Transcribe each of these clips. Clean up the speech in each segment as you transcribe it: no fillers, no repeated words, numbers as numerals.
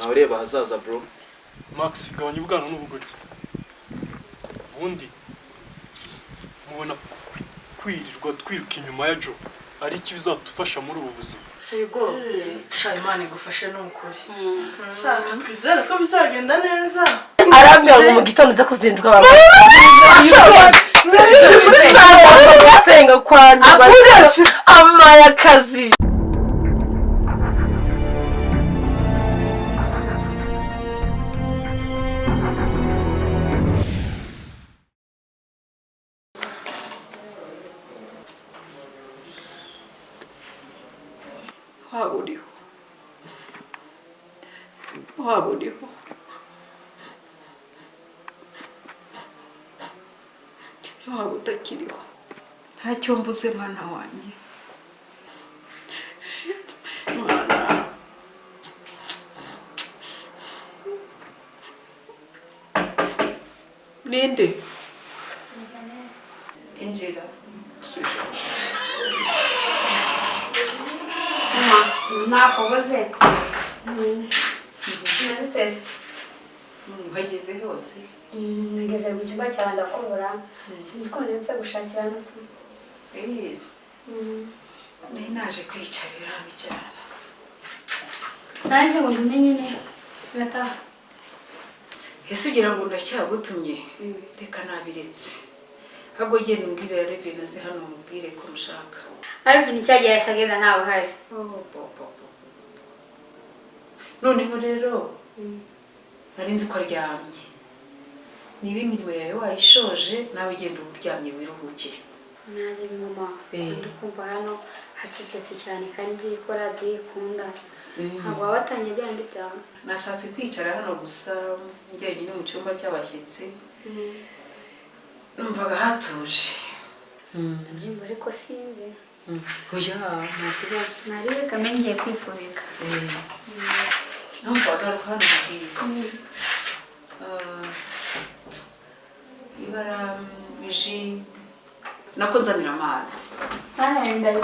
Aho reba hazaza bro. Max gabanya ubwana n'ubugoryi. Ubundi mubona kwirirwa twiruka inyuma ya Joe ari iki bizatufasha muri ubu buzima. Yego sha Imana igufashe n'ukuri. Shaka twizere ko bizagenda neza. Arabwira ngo mu gitondo cyo kuzinduka baba. Senga kwa amaya kazi. Waburiho waba utakiriho ntacyo mbuze mwana wanjye mwana ninde injira nakoboze Nageze bageze hose nageze mu cyumba cyawe ndakubura sinzi ko nibutse gushakira n'utu naje kwicarira bicara nanjye ngo ntumenye ne bata ese ugira ngo ndacyagutumye reka nabiretse ahubwo genda umbwire Revina ze hano mubwire ko mushaka Arvin cyagiye yasagenda ntawe hari noneho rero narinzi ko aryamye niba imirimo yawe wayishoje nawe genda uryamye wiruhukire nanjye mama ndikumva hano hacecetse cyane kandi nzi ko radiyo ikunda ntabwo waba watangiye byandi byawe nashatse kwicara hano gusa njyenyine mu cyumba cy'abashyitsi numvaga hatuje ndabyumva ariko sinzi oya nta kibazo nari reka ngiye kwifubika numvaga hano mbwiye ibara ji nako nzanira amazi sana ndayo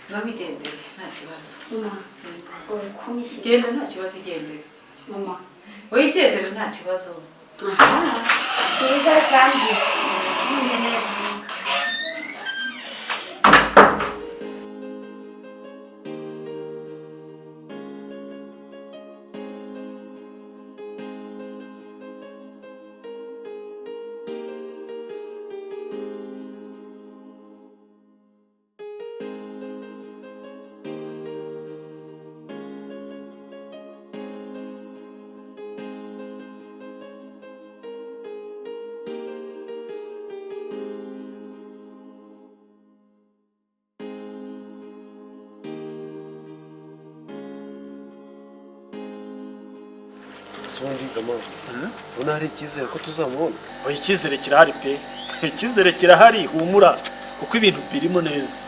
ngaho igendere nta kibazo mama uri kumishyi genda nta kibazo igendere mama wigendere nta kibazo cyiza kandi nene Sundi gama. Una hari icyizere ko tuzamubona. Oya icyizere kirahari pe. Icyizere kirahari humura kuko ibintu birimo neza.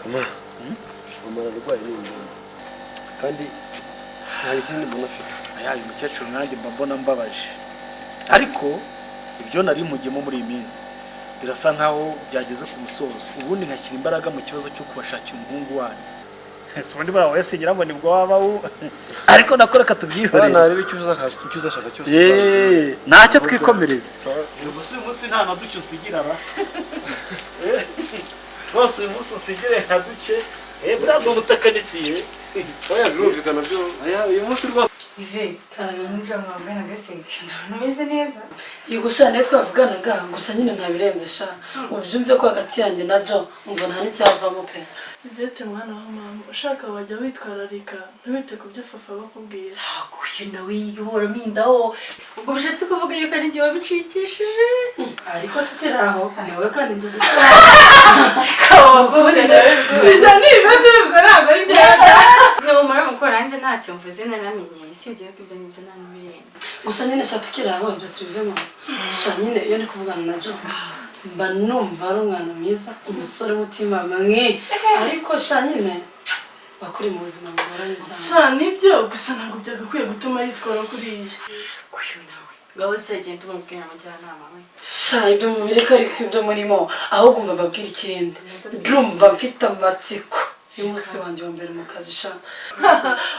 Kama. Mama ararwaye n'indwara. Kandi hari ikindi mbona afite. Aya uyu mukecuru nanjye mbona mbabaje. Ariko ibyo nari mugemo muri iyi minsi birasa nkaho byageze ku musozo. Ubundi nkashyira imbaraga mu kibazo cyo kubashakira umuhungu wanyu. Subundi bara wese ngo nibwo waba ariko nakoreka tubyihorera. Bana arebe icyo uzashaka cyose. Ntacyo twikomereza. Uyu munsi nta naducyo usigirara. Bose uyu munsi usigire ntaduce. Bravo mutakanisiye. Oya birumvikana byo. Oya uyu munsi rwose Ive karamenje mwabwana gaseje ntameze neza. Yego sha ne twavuganaga gusa nyine ntabirenze sha. Ubyumve ko hagati yanjye na Jo umva nta n'icyavamo pe. Ivete mwana wa mama ushaka wajya witwararika ntubite ku byo fafa bakubwira. Kuyo nawe yihora mindaho ubwo bishatse kuvuga yuko ari njye wabicikishije Ariko tukiraho nawe kandi nzi kabagore Biza ni Ivete biza ntabwo ari njye. no mara mukora nanjye ntacyo mvuze naramenye sibyo ko ibyo nibyo nanibirenze gusa nyine sha tukiraho ibyo tubivemo. Sha nyine iyo ndi kuvugana na Jo mba numva ari umwana mwiza umusore umutima mwe ariko sha nyine bakuri mu buzima bugoranye cyane sha nibyo gusa ntabwo byagakwiye gutuma yitwara kuriya kuyu nawe ngaho se genda umubwira amajyanama we sha ibyo mubireka ariko ibyo murimo ahubwo mva mbabwira ikindi ndumva mfite amatsiko y'umunsi wanjye wa mbere mu kazi sha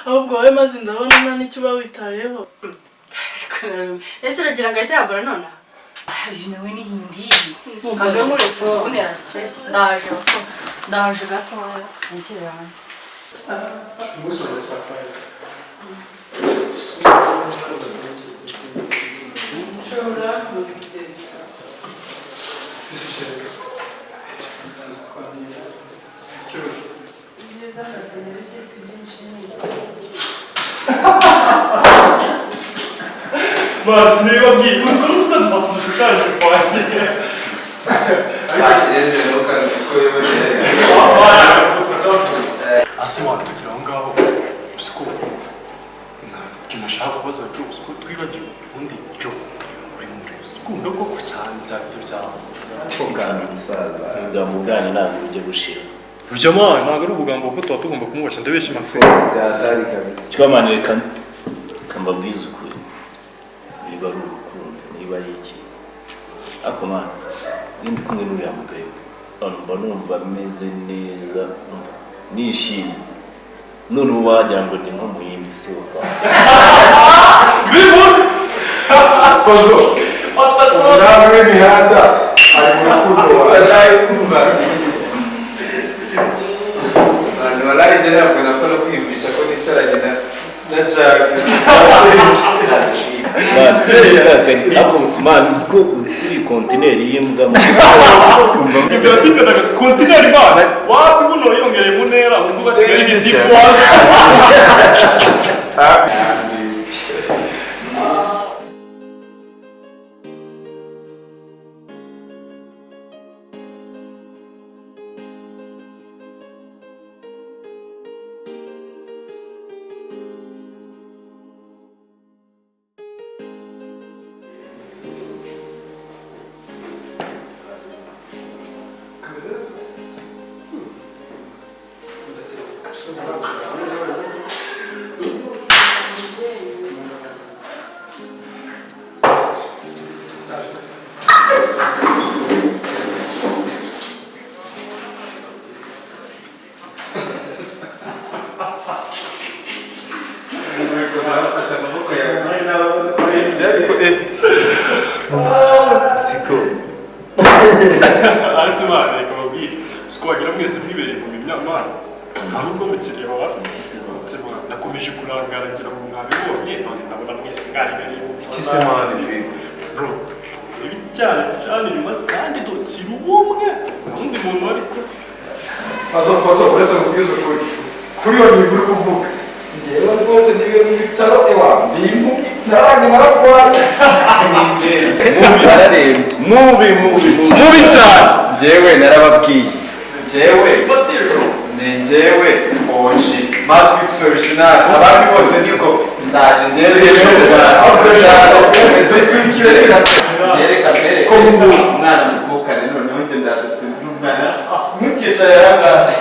ahubwo wowe maze ndabona nta n'icyo uba witayeho ese uragira ngo ahite yambara none nawe ni hindi agamuretse ubundi yara stress ndaje gatoya ntikiri hanze umunsi wa surprise Mas niba bwiye kuko tutadufata udushushanya kwanjye bageze no kandi ko yobere asima tugira aho ngaho usko kinashaka kubaza jo usko twibagiwe undi jo uri muri usko koko cyane byabyo byawe kugana umusaza ubugambo bwanyu ntabwo bujya gushira Rujamani ntabwo ari ubugambo kuko tuba tugomba kumubashya ndabeshya amafi byatari kabisa kikamana reka mbabwize ukuri niba ari urukundo niba ari iki ariko mana ndi kumwe n'uriya mugabo none mba numva meze neza numva nishimye none ubu wagira ngo ni nko mu yindi si kozo umwami w'imihanda ari mu rukundo wazaye kumva abantu bararije ntabwo napfa no kwiyumvisha ko nicaranye na Jack ariko mana uzikuri kontineri y'imbwa Imperative da kontineri bana wapi buno yongereye mu ntera ngo basigaye igitifu waza nakomeje kurangara ngira ngo mwabibonye none ndabona mwese mwaribereye mu ikisemane bro ibi cyane cyane bimaze kandi dotira ubumwe undi muntu ariko paso uretse kubwiza ukuri kuri iyo ngingo uri kuvuga njyewe rwose niba ni ibitaro ewa ndi impumyi narange narakwaye mubi cyane njyewe narababwiye njyewe oji Matrix original abandi bose niko ndaje njyewe reka ko umwana mukukane noneho njye ndaje nsinzi umwana mukica yarangana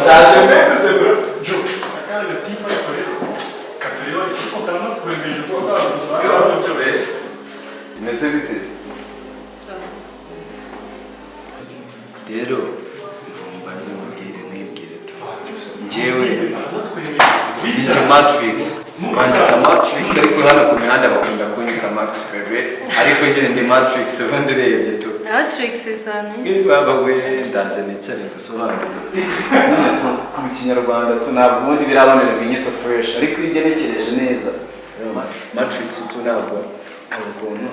ndaje mbese bro jo akana gatifa ikorero katureba iko kana twemeje ko kandi meze biteze rero mbanze mubwire mwibwire tu njyewe ndi Matrix bandika Matrix ariko hano ku mihanda bakunda kunyita Max bebe ariko nyine ndi Matrix ubundi urebye tu Matrix sana baba we ndaje nicare gusobanura none tu mu kinyarwanda tu ntabwo ubundi birabonerwa inyito fresh ariko iyo ugenekereje neza Matrix tu ntabwo ari ukuntu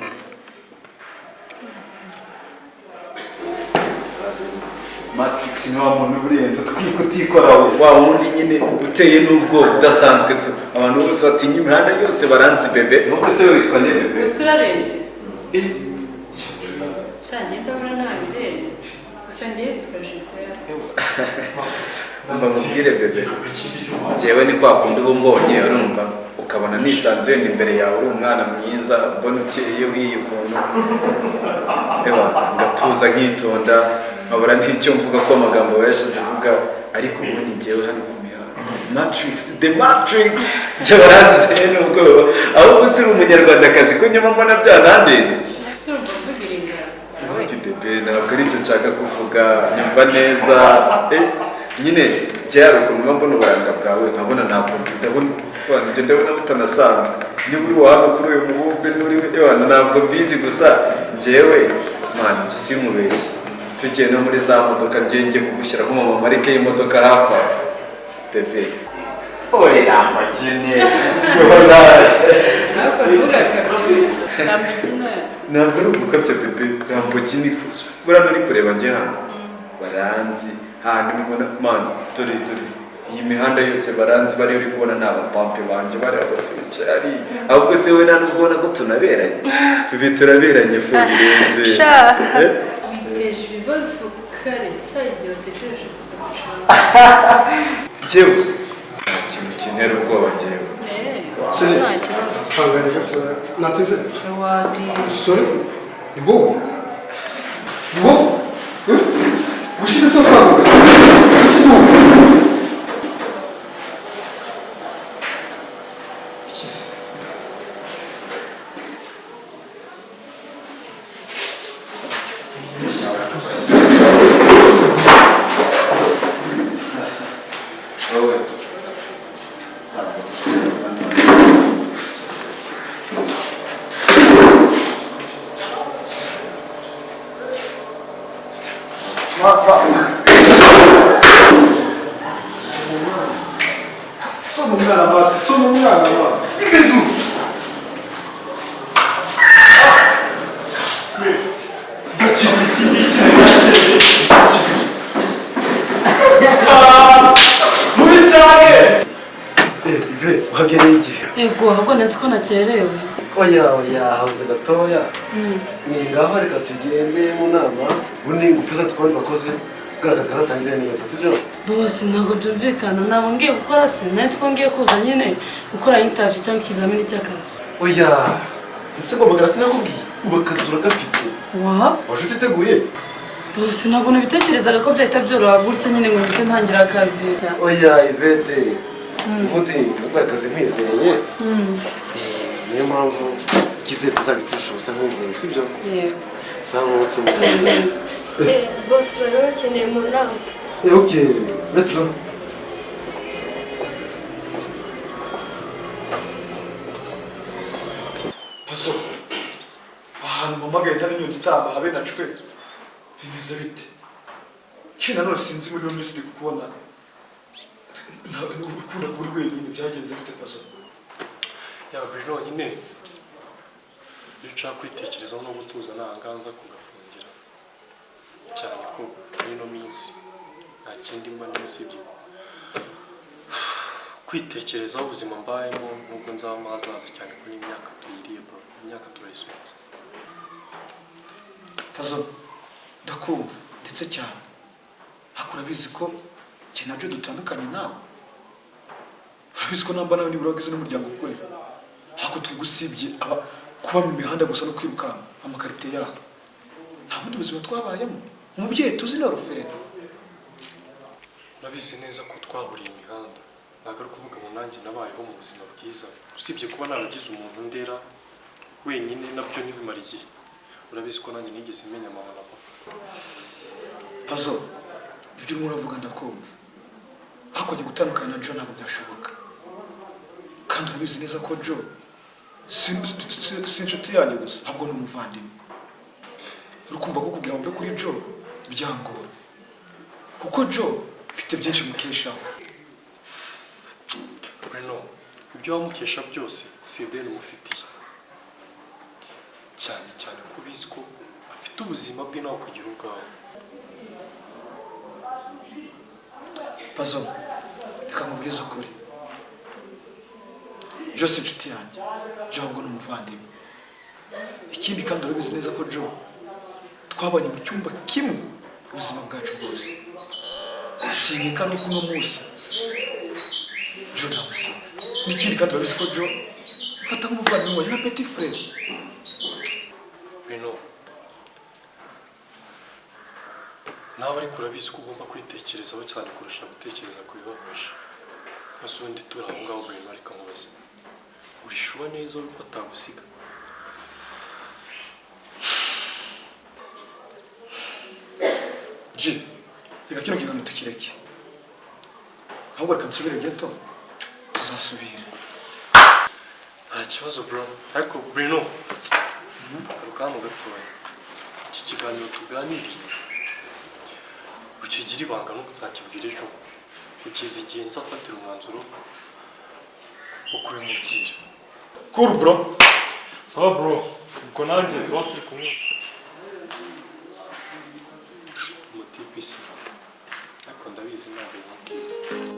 Matrix ni wa muntu urenze twiko utikora wa wundi nyine uteye n'ubwoba udasanzwe tu abantu bose batinya imihanda yose baranzi bebe nuko se witwa ne bebe usura renze shangiye ndabona nabirenze gusa ngiye twajisera mbabwire bebe njyewe ni kwa kundi uba mbonye urumva ukabona nisanzuye imbere yawe uri umwana mwiza mbona ukeye wiye ukuntu ewa ngatuza nkitonda nkabura n'icyo mvuga ko amagambo yashize ivuga ariko ubundi njyewe hano ku mihanda Matrix the Matrix njye baranzi n'ubwoba ahubwo si umunyarwandakazi ko nyuma mbona byanandenze bebe ntabwo ari cyo nshaka kuvuga nyumva neza nyine cyari ukuntu mbona uburanga bwawe nkabona ntabwo ndabona butanasanzwe niba uri waba kuri uyu mubumbe n'uri ewana ntabwo mbizi gusa njyewe mwana njye simubeshye tugiye no muri za modoka njye kugushyira nko mu marike y'imodoka hafi aho bebe ore Lamborghini ntabwo ari ugukabya bebe Lamborghini buriya nuri kureba njye hano baranzi handi mubona mani dore iyi mihanda yose baranzi bari uri kubona ni abapampe banjye bariya bose bicaye ari ahubwo se we nta nubwo ubona ko tunaberanye bebe turaberanye fu birenze witeje ibibazo kare cyari igihe watekereje kuza gucana njyewe nta kintu kintera ubwoba njyewe nta kibazo hangane gatoya natinze wadi sorry ni wowe ushize so kwa Ego, ahubwo nzi ko nakerewe. oya habuze gatoya ngaho reka tugende mu nama ubundi ngupuza tukabona bakoze kugaragaza ko hatangire neza sibyo Bose ntabwo byumvikana ntabwo ngiye gukora se nzi ko ngiye kuza nyine gukora interview cyangwa ikizamini cy'akazi. oya sinagombaga sinakubwiye ubu akazi uragafite waje utiteguye Bose ntabwo nabitekerezaga ko byahita byoroha gutya nyine ngo mpite ntangira akazi. oya Ivete ubundi nubwo akazi nkwizeye niyo mpamvu kizere tuzabifasha ubusa nkwizeye sibyo sawa umutima bose bari bakeneye mu nama okay let's go Paso ahantu mpamagaye itari inyoni itamba habe nacwe bimeze bite kina none sinzi muri minsi ndi kukubona ukunda kuri wenyine byagenze bite Paso ya Bruno nyine iyo ushaka kwitekerezaho no gutuza ntanganza kugafungira cyane ko muri ino minsi nta kindi mba n'usibye kwitekerezaho ubuzima mbayemo nubwo nzaba amazaza cyane ko n'imyaka tuyiriye bro imyaka turayisunitse Paso ndakumva ndetse cyane hakura bizi ko njye nabyo dutandukanye nawe urabizi ko namba nawe nibura wagize n'umuryango ukorera hako twigusibye kuba mu mihanda gusa no kwirukanka amakarite yaho nta bundi buzima twabayemo umubyeyi tuzi na ruferera urabizi neza ko twahuriye imihanda ntabwo ari ukuvuga ngo nanjye nabayeho mu buzima bwiza usibye kuba naragize umuntu ndera wenyine nabyo ntibimara igihe urabizi ko nanjye nigeze menya mama na papa Paso ibyo urimo uravuga ndakumva hakonye gutandukana na Joe ntabwo byashoboka kandi urabizi neza ko Joe si inshuti yanjye gusa ahubwo ni umuvandimwe uri kumva ko kugira ngo mve kuri Joe byangora kuko Joe mfite byinshi mukeshaho Bruno ibyo wamukesha byose si Ben umufitiye cyane cyane ko ubizi ko afite ubuzima bwe nawe kugira ubwawe Paso reka nkubwize ukuri Joe si inshuti yanjye Joe ahubwo ni umuvandimwe ikindi kandi urabizi neza ko Joe twabanye mu cyumba kimwe ubuzima bwacu bwose sinkeka no kuno munsi Joe namusiga n'ikindi kandi urabizi ko jo ufata nk'umuvandimwe wawe nka petit frere. Bruno nawe ariko urabizi ko ugomba kwitekerezaho cyane kurusha gutekereza ku bibabaje. Ese ubundi turi aho ngaho Bruno ariko mubaze urishuba neza ko atagusiga? Ji, reka kino kiganiro tukireke. Ahubwo reka nsubire gato tuzasubira. Nta kibazo bro, ariko Bruno garuka hano gatoya. Iki kiganiro tuganiriye ukigira ibanga no kuzakibwira ejo kugeza igihe nzafatira umwanzuro wo kubimubwira. Cool bro. Sawa bro, ubwo nanjye tuba turi kumwe. Umutipisi ariko ndabizi ntabwo bimubwira.